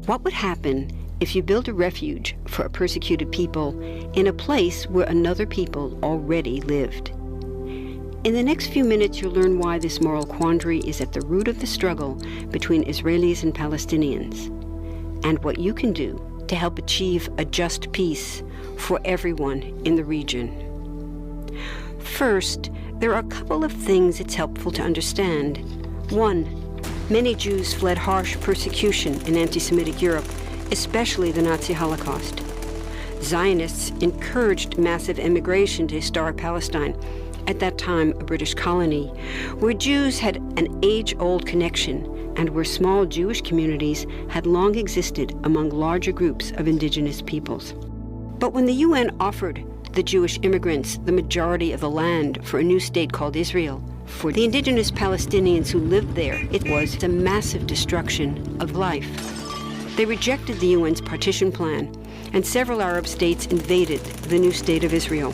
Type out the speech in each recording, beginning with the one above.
What would happen if you built a refuge for a persecuted people in a place where another people already lived? In the next few minutes, you'll learn why this moral quandary is at the root of the struggle between Israelis and Palestinians, and what you can do to help achieve a just peace for everyone in the region. First, there are a couple of things it's helpful to understand. One, many Jews fled harsh persecution in anti-Semitic Europe, especially the Nazi Holocaust. Zionists encouraged massive immigration to historic Palestine, at that time a British colony, where Jews had an age-old connection and where small Jewish communities had long existed among larger groups of indigenous peoples. But when the UN offered the Jewish immigrants the majority of the land for a new state called Israel, for the indigenous Palestinians who lived there, it was a massive destruction of life. They rejected the UN's partition plan, and several Arab states invaded the new state of Israel.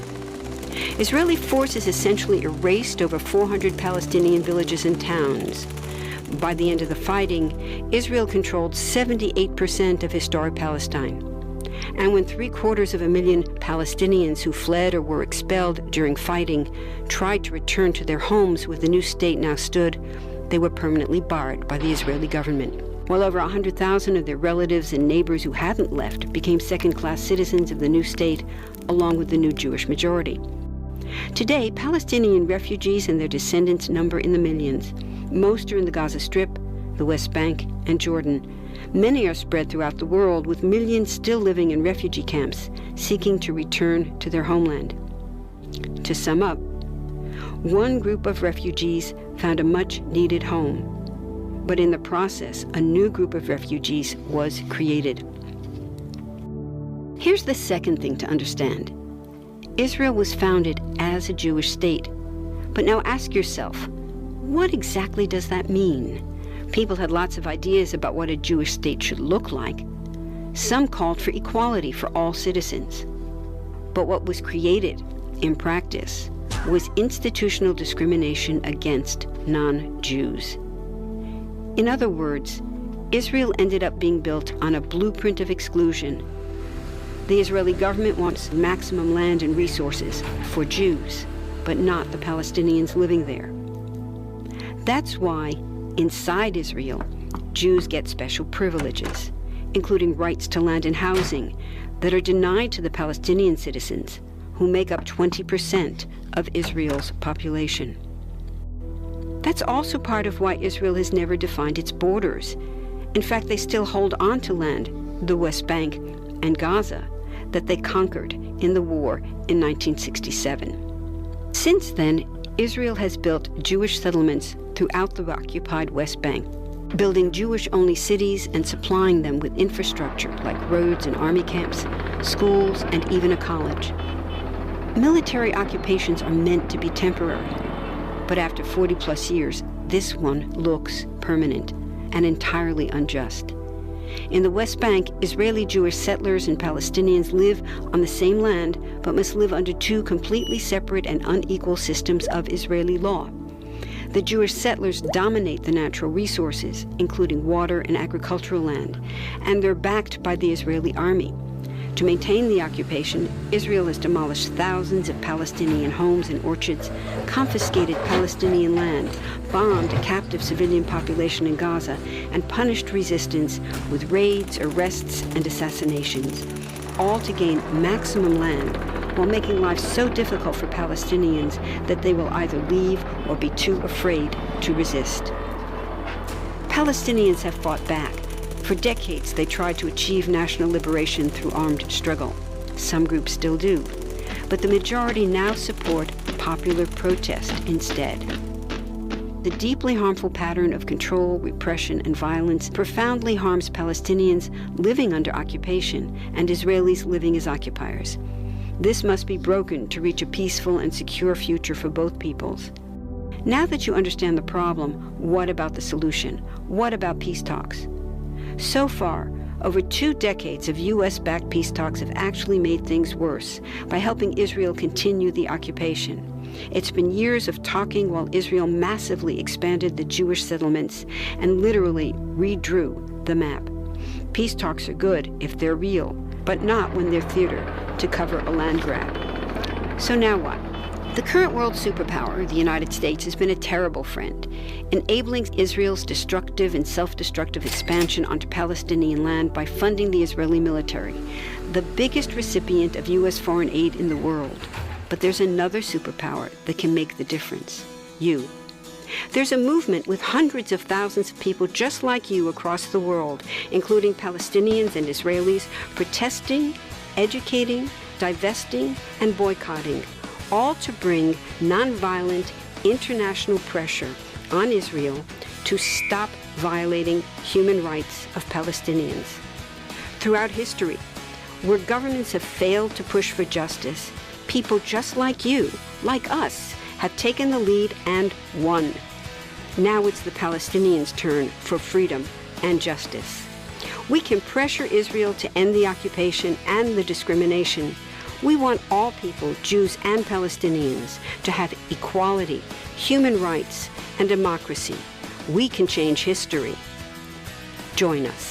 Israeli forces essentially erased over 400 Palestinian villages and towns. By the end of the fighting, Israel controlled 78% of historic Palestine. And when 750,000 Palestinians who fled or were expelled during fighting tried to return to their homes where the new state now stood, they were permanently barred by the Israeli government. While over 100,000 of their relatives and neighbors who hadn't left became second-class citizens of the new state, along with the new Jewish majority. Today, Palestinian refugees and their descendants number in the millions. Most are in the Gaza Strip, the West Bank, and Jordan. Many are spread throughout the world, with millions still living in refugee camps, seeking to return to their homeland. To sum up, one group of refugees found a much-needed home, but in the process, a new group of refugees was created. Here's the second thing to understand. Israel was founded as a Jewish state. But now ask yourself, what exactly does that mean? People had lots of ideas about what a Jewish state should look like. Some called for equality for all citizens. But what was created, in practice, was institutional discrimination against non-Jews. In other words, Israel ended up being built on a blueprint of exclusion. The Israeli government wants maximum land and resources for Jews, but not the Palestinians living there. That's why, inside Israel, Jews get special privileges, including rights to land and housing, that are denied to the Palestinian citizens, who make up 20% of Israel's population. That's also part of why Israel has never defined its borders. In fact, they still hold on to land, the West Bank and Gaza, that they conquered in the war in 1967. Since then, Israel has built Jewish settlements throughout the occupied West Bank, building Jewish-only cities and supplying them with infrastructure like roads and army camps, schools, and even a college. Military occupations are meant to be temporary, but after 40-plus years, this one looks permanent and entirely unjust. In the West Bank, Israeli Jewish settlers and Palestinians live on the same land, but must live under two completely separate and unequal systems of Israeli law. The Jewish settlers dominate the natural resources, including water and agricultural land, and they're backed by the Israeli army. To maintain the occupation, Israel has demolished thousands of Palestinian homes and orchards, confiscated Palestinian land, bombed a captive civilian population in Gaza, and punished resistance with raids, arrests, and assassinations, all to gain maximum land, while making life so difficult for Palestinians that they will either leave or be too afraid to resist. Palestinians have fought back. For decades, they tried to achieve national liberation through armed struggle. Some groups still do. But the majority now support popular protest instead. The deeply harmful pattern of control, repression, and violence profoundly harms Palestinians living under occupation and Israelis living as occupiers. This must be broken to reach a peaceful and secure future for both peoples. Now that you understand the problem, what about the solution? What about peace talks? So far, over 2 decades of U.S.-backed peace talks have actually made things worse by helping Israel continue the occupation. It's been years of talking while Israel massively expanded the Jewish settlements and literally redrew the map. Peace talks are good if they're real, but not when they're theater to cover a land grab. So now what? The current world superpower, the United States, has been a terrible friend, enabling Israel's destructive and self-destructive expansion onto Palestinian land by funding the Israeli military, the biggest recipient of U.S. foreign aid in the world. But there's another superpower that can make the difference: you. There's a movement with hundreds of thousands of people just like you across the world, including Palestinians and Israelis, protesting, educating, divesting, and boycotting, all to bring nonviolent international pressure on Israel to stop violating human rights of Palestinians. Throughout history, where governments have failed to push for justice, people just like you, like us, have taken the lead and won. Now it's the Palestinians' turn for freedom and justice. We can pressure Israel to end the occupation and the discrimination. We want all people, Jews and Palestinians, to have equality, human rights, and democracy. We can change history. Join us.